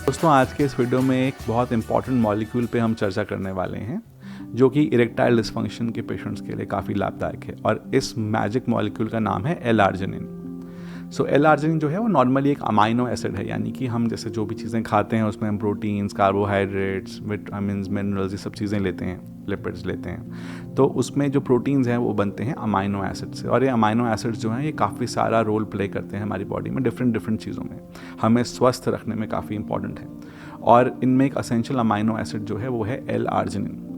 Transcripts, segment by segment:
दोस्तों आज के इस वीडियो में एक बहुत इंपॉर्टेंट मॉलिक्यूल पे हम चर्चा करने वाले हैं जो कि इरेक्टाइल डिस्फंक्शन के पेशेंट्स के लिए काफ़ी लाभदायक है और इस मैजिक मॉलिक्यूल का नाम है एल-आर्जिनिन। सो एल-आर्जिनिन जो है वो नॉर्मली एक अमाइनो एसिड है, यानी कि हम जैसे जो भी चीज़ें खाते हैं उसमें हम प्रोटीन्स, कार्बोहाइड्रेट्स, विटामिन्स, मिनरल्स, ये सब चीज़ें लेते हैं, लिपिड्स लेते हैं, तो उसमें जो प्रोटीन्स हैं वो बनते हैं अमाइनो एसिड से। और ये अमाइनो एसिड्स जो हैं ये काफ़ी सारा रोल प्ले करते हैं हमारी बॉडी में डिफरेंट चीज़ों में, हमें स्वस्थ रखने में काफ़ी इंपॉर्टेंट है। और इनमें एक असेंशियल अमाइनो एसिड जो है वो है एल-आर्जिनिन।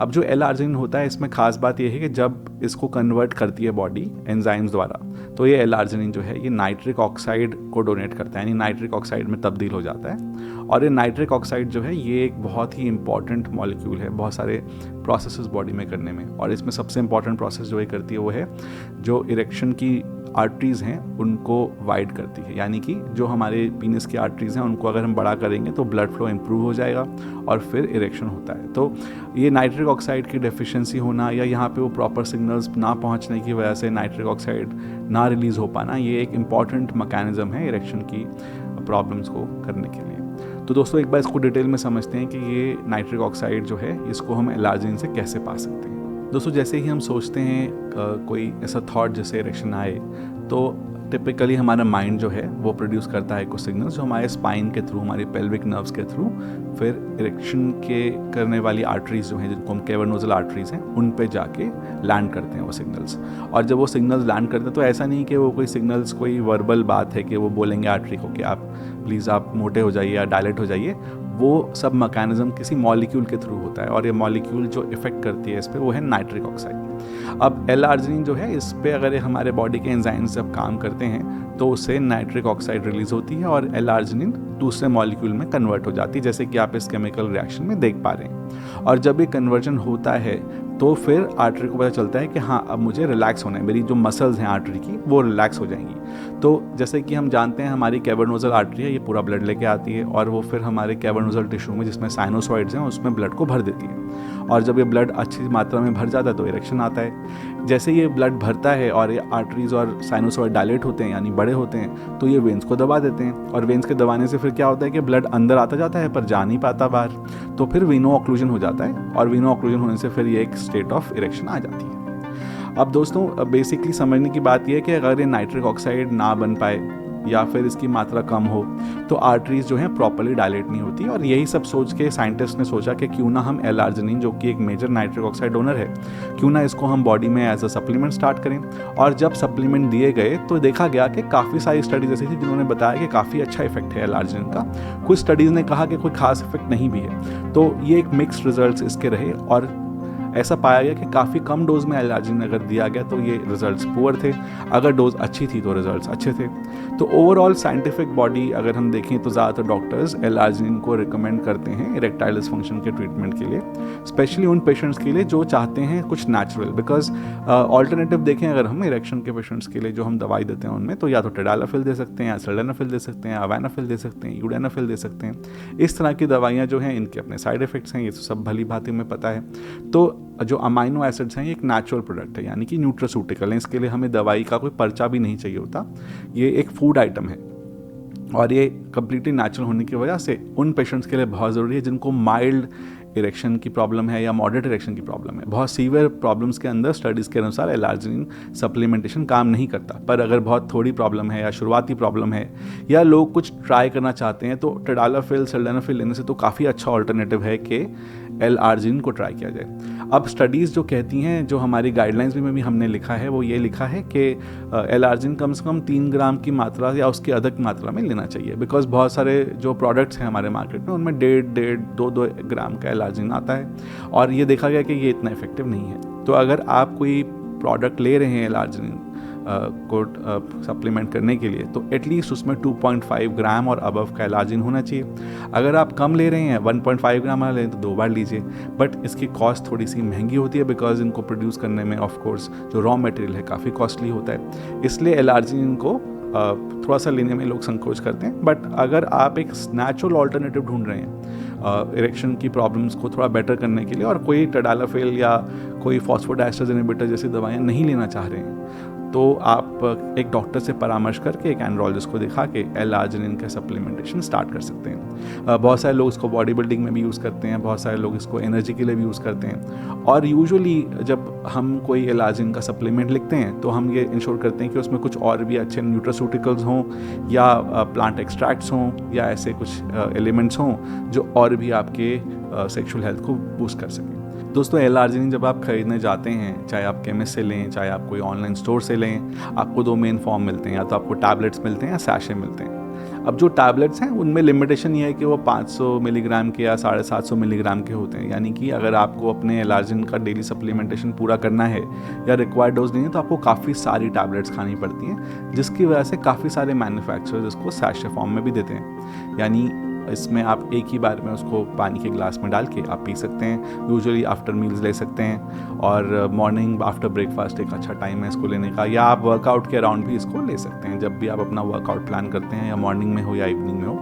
अब जो एल-आर्जिनिन होता है इसमें खास बात यह है कि जब इसको कन्वर्ट करती है बॉडी एंजाइम्स द्वारा, तो ये एल-आर्जिनिन जो है ये नाइट्रिक ऑक्साइड को डोनेट करता है, यानी नाइट्रिक ऑक्साइड में तब्दील हो जाता है। और ये नाइट्रिक ऑक्साइड जो है ये एक बहुत ही इंपॉर्टेंट मॉलिक्यूल है बहुत सारे प्रोसेसेस बॉडी में करने में। और इसमें सबसे इंपॉर्टेंट प्रोसेस जो ये करती है वो है जो इरेक्शन की आर्टरीज़ हैं उनको वाइड करती है, यानी कि जो हमारे पीनिस की आर्टरीज़ हैं उनको अगर हम बड़ा करेंगे तो ब्लड फ्लो इम्प्रूव हो जाएगा और फिर इरेक्शन होता है। तो ये नाइट्रिक ऑक्साइड की डेफिशिएंसी होना या यहाँ पे वो प्रॉपर सिग्नल्स ना पहुँचने की वजह से नाइट्रिक ऑक्साइड ना रिलीज़ हो पाना, ये एक इम्पॉर्टेंट मैकेनिज़्म है इरेक्शन की प्रॉब्लम्स को करने के लिए। तो दोस्तों एक बार इसको डिटेल में समझते हैं कि ये नाइट्रिक ऑक्साइड जो है इसको हम एल-आर्जिनिन से कैसे पा सकते हैं। दोस्तों जैसे ही हम सोचते हैं कोई ऐसा थॉट जैसे इरेक्शन आए, तो टिपिकली हमारा माइंड जो है वो प्रोड्यूस करता है कुछ सिग्नल्स जो हमारे स्पाइन के थ्रू, हमारी पेल्विक नर्व्स के थ्रू फिर इरेक्शन के करने वाली आर्टरीज जो हैं जिनको हम कैवर्नोजल आर्टरीज हैं उन पे जाके लैंड करते हैं वो सिग्नल्स। और जब वो सिग्नल्स लैंड करते हैं तो ऐसा नहीं कि वो कोई सिग्नल्स कोई वर्बल बात है कि वो बोलेंगे आर्टरी को कि आप प्लीज़ आप मोटे हो जाइए या डायलेट हो जाइए। वो सब मैकेनिज्म किसी मॉलिक्यूल के थ्रू होता है और ये मॉलिक्यूल जो इफेक्ट करती है इस पर वो है नाइट्रिक ऑक्साइड। अब एल-आर्जिनिन जो है इस पे अगर हमारे बॉडी के एंजाइम्स जब काम करते हैं तो उससे नाइट्रिक ऑक्साइड रिलीज होती है और एल-आर्जिनिन दूसरे मॉलिक्यूल में कन्वर्ट हो जाती है, जैसे कि आप इस केमिकल रिएक्शन में देख पा रहे हैं। और जब ये कन्वर्जन होता है तो फिर आर्टरी को पता चलता है कि हाँ अब मुझे रिलैक्स होना है, मेरी जो मसल्स हैं आर्टरी की वो रिलैक्स हो जाएंगी। तो जैसे कि हम जानते हैं हमारी कैवर्नोजल आर्टरी है ये पूरा ब्लड लेके आती है और वो फिर हमारे कैवर्नोजल टिश्यू में जिसमें साइनोसॉइड्स हैं उसमें ब्लड को भर देती है। और जब ये ब्लड अच्छी मात्रा में भर जाता है तो इरेक्शन आता है। जैसे ये ब्लड भरता है और ये आर्टरीज और साइनोसॉइड डायलेट होते हैं यानी बड़े होते हैं तो ये वेन्स को दबा देते हैं और वेन्स के दबाने से फिर क्या होता है कि ब्लड अंदर आता जाता है पर जा नहीं पाता बाहर, तो फिर वीनो ऑक्लूजन हो जाता है और वीनो ऑक्लूजन होने से फिर ये एक स्टेट ऑफ इरेक्शन आ जाती है। अब दोस्तों बेसिकली समझने की बात यह है कि अगर ये नाइट्रिक ऑक्साइड ना बन पाए या फिर इसकी मात्रा कम हो तो आर्टरीज जो हैं प्रॉपर्ली डायलेट नहीं होती। और यही सब सोच के साइंटिस्ट ने सोचा कि क्यों ना हम एल-आर्जिनिन जो कि एक मेजर नाइट्रिक ऑक्साइड डोनर है, क्यों ना इसको हम बॉडी में एज अ सप्लीमेंट स्टार्ट करें। और जब सप्लीमेंट दिए गए तो देखा गया कि काफ़ी सारी स्टडीज ऐसी थी जिन्होंने बताया कि काफ़ी अच्छा इफेक्ट है एल-आर्जिनिन का। कुछ स्टडीज़ ने कहा कि कोई खास इफेक्ट नहीं भी है, तो ये एक मिक्स्ड रिजल्ट्स इसके रहे और ऐसा पाया गया कि काफ़ी कम डोज में एल-आर्जिनिन अगर दिया गया तो ये रिजल्ट्स पुअर थे, अगर डोज अच्छी थी तो रिजल्ट्स अच्छे थे। तो ओवरऑल साइंटिफिक बॉडी अगर हम देखें तो ज़्यादातर डॉक्टर्स एल-आर्जिनिन को रिकमेंड करते हैं इरेक्टाइल डिस्फंक्शन के ट्रीटमेंट के लिए, स्पेशली उन पेशेंट्स के लिए जो चाहते हैं कुछ नेचुरल। बिकॉज ऑल्टरनेटिव देखें अगर हम इरेक्शन के पेशेंट्स के लिए जो हम दवाई देते हैं उनमें तो या तो टेडालाफिल दे सकते हैं या सिल्डेनाफिल दे सकते हैं, अवानाफिल दे सकते हैं, यूडेनाफिल दे सकते हैं। इस तरह की दवाइयाँ जो हैं इनके अपने साइड इफेक्ट्स हैं, ये सब भली भांति में पता है। तो जो अमाइनो एसिड्स हैं ये एक नेचुरल प्रोडक्ट है, यानी कि न्यूट्रास्यूटिकल है, इसके लिए हमें दवाई का कोई पर्चा भी नहीं चाहिए होता, ये एक फूड आइटम है। और ये कम्प्लीटली नेचुरल होने की वजह से उन पेशेंट्स के लिए बहुत ज़रूरी है जिनको माइल्ड इरेक्शन की प्रॉब्लम है या मॉडरेट इरेक्शन की प्रॉब्लम है। बहुत सीवियर प्रॉब्लम्स के अंदर स्टडीज़ के अनुसार एल-आर्जिनिन सप्लीमेंटेशन काम नहीं करता, पर अगर बहुत थोड़ी प्रॉब्लम है या शुरुआती प्रॉब्लम है या लोग कुछ ट्राई करना चाहते हैं तो टेडालाफिल, सिल्डेनाफिल लेने से तो काफ़ी अच्छा ऑल्टरनेटिव है कि एल-आर्जिनिन को ट्राई किया जाए। अब स्टडीज़ जो कहती हैं, जो हमारी गाइडलाइंस में भी हमने लिखा है, वो ये लिखा है कि एल-आर्जिनिन कम से कम 3 ग्राम की मात्रा या उसके अधिक मात्रा में लेना चाहिए। बिकॉज बहुत सारे जो प्रोडक्ट्स हैं हमारे मार्केट में उनमें 1.5, 2 ग्राम का एल-आर्जिनिन आता है और ये देखा गया कि ये इतना इफेक्टिव नहीं है। तो अगर आप कोई प्रोडक्ट ले रहे हैं एल-आर्जिनिन को सप्लीमेंट करने के लिए तो एटलीस्ट उसमें 2.5 ग्राम और अबव का एल-आर्जिनिन होना चाहिए। अगर आप कम ले रहे हैं 1.5 ग्राम वाला लें तो 2 बार लीजिए, बट इसकी कॉस्ट थोड़ी सी महंगी होती है बिकॉज इनको प्रोड्यूस करने में ऑफ कोर्स जो रॉ मटेरियल है काफ़ी कॉस्टली होता है, इसलिए एल-आर्जिनिन को थोड़ा सा लेने में लोग संकोच करते हैं। बट अगर आप एक नेचुरल ऑल्टरनेटिव ढूंढ रहे हैं इरेक्शन की प्रॉब्लम्स को थोड़ा बेटर करने के लिए और कोई टेडालाफिल या कोई फॉस्फोडाइस्टर इनहिबिटर जैसी दवाइयाँ नहीं लेना चाह रहे हैं तो आप एक डॉक्टर से परामर्श करके, एक एंड्रोलॉजिस्ट को दिखा के एल-आर्जिनिन का सप्लीमेंटेशन स्टार्ट कर सकते हैं। बहुत सारे लोग इसको बॉडी बिल्डिंग में भी यूज़ करते हैं, बहुत सारे लोग इसको एनर्जी के लिए भी यूज़ करते हैं। और यूजुअली जब हम कोई एल-आर्जिनिन का सप्लीमेंट लिखते हैं तो हम ये इंश्योर करते हैं कि उसमें कुछ और भी अच्छे न्यूट्रास्यूटिकल्स हों या प्लांट एक्सट्रैक्ट्स हों या ऐसे कुछ एलिमेंट्स हों जो और भी आपके सेक्सुअल हेल्थ को बूस्ट कर सकें। दोस्तों, एल-आर्जिनिन जब आप खरीदने जाते हैं, चाहे आप केमिस्ट से लें, चाहे आप कोई ऑनलाइन स्टोर से लें, आपको 2 मेन फॉर्म मिलते हैं, या तो आपको टैबलेट्स मिलते हैं या सैशे मिलते हैं। अब जो टैबलेट्स हैं उनमें लिमिटेशन ये है कि वो 500 मिलीग्राम के या 750 मिलीग्राम के होते हैं, यानी कि अगर आपको अपने एल-आर्जिनिन का डेली सप्लीमेंटेशन पूरा करना है या रिक्वायर्ड डोज नहीं है तो आपको काफ़ी सारी टैबलेट्स खानी पड़ती हैं, जिसकी वजह से काफ़ी सारे मैन्युफैक्चरर्स इसको सैशे फॉर्म में भी देते हैं। यानी इसमें आप एक ही बार में उसको पानी के ग्लास में डाल के आप पी सकते हैं। यूजुअली आफ्टर मील्स ले सकते हैं, और मॉर्निंग आफ्टर ब्रेकफास्ट एक अच्छा टाइम है इसको लेने का, या आप वर्कआउट के अराउंड भी इसको ले सकते हैं। जब भी आप अपना वर्कआउट प्लान करते हैं, या मॉर्निंग में हो या इवनिंग में हो,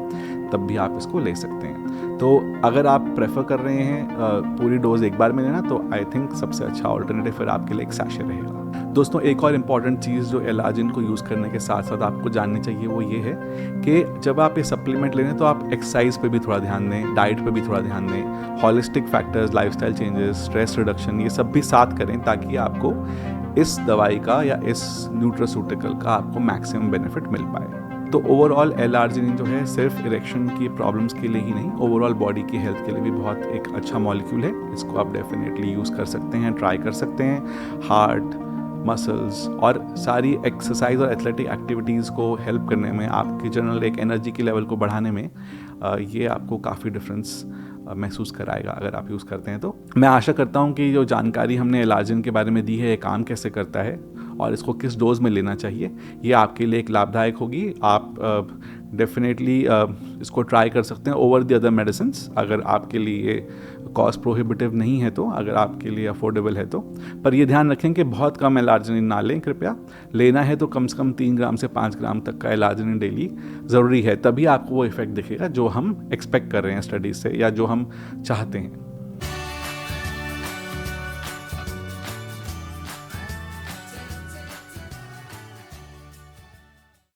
तब भी आप इसको ले सकते हैं। तो अगर आप प्रेफर कर रहे हैं पूरी डोज एक बार में लेना, तो आई थिंक सबसे अच्छा ऑल्टरनेटिव फिर आपके लिए एक सैशे रहेगा। दोस्तों, एक और इम्पॉर्टेंट चीज़ जो एल-आर्जिनिन को यूज़ करने के साथ साथ आपको जाननी चाहिए वो ये है कि जब आप ये सप्लीमेंट ले रहे हैं तो आप एक्सरसाइज पे भी थोड़ा ध्यान दें, डाइट पे भी थोड़ा ध्यान दें, holistic factors, lifestyle changes, stress reduction, ये सब भी साथ करें ताकि आपको इस दवाई का या इस न्यूट्रास्यूटिकल का आपको मैक्सिमम बेनिफिट मिल पाए। तो ओवरऑल एल-आर्जिनिन जो है सिर्फ इरेक्शन की प्रॉब्लम्स के लिए ही नहीं, ओवरऑल बॉडी की हेल्थ के लिए भी बहुत एक अच्छा मॉलिक्यूल है। इसको आप डेफिनेटली यूज़ कर सकते हैं, ट्राई कर सकते हैं। हार्ट, मसल्स और सारी एक्सरसाइज और एथलेटिक एक्टिविटीज़ को हेल्प करने में, आपकी जनरल एक एनर्जी की लेवल को बढ़ाने में ये आपको काफ़ी डिफरेंस महसूस कराएगा अगर आप यूज़ करते हैं तो। मैं आशा करता हूँ कि जो जानकारी हमने एल-आर्जिनिन के बारे में दी है, ये काम कैसे करता है और इसको किस डोज में लेना चाहिए, ये आपके लिए एक लाभदायक होगी। आप डेफिनेटली इसको ट्राई कर सकते हैं ओवर द अदर मेडिसिन्स, अगर आपके लिए कॉस्ट प्रोहिबिटिव नहीं है तो, अगर आपके लिए अफोर्डेबल है तो। पर ये ध्यान रखें कि बहुत कम एल-आर्जिनिन ना लें कृपया। लेना है तो कम से कम 3 ग्राम से 5 ग्राम तक का एल-आर्जिनिन डेली ज़रूरी है, तभी आपको वो इफेक्ट दिखेगा जो हम एक्सपेक्ट कर रहे हैं स्टडीज़ से या जो हम चाहते हैं।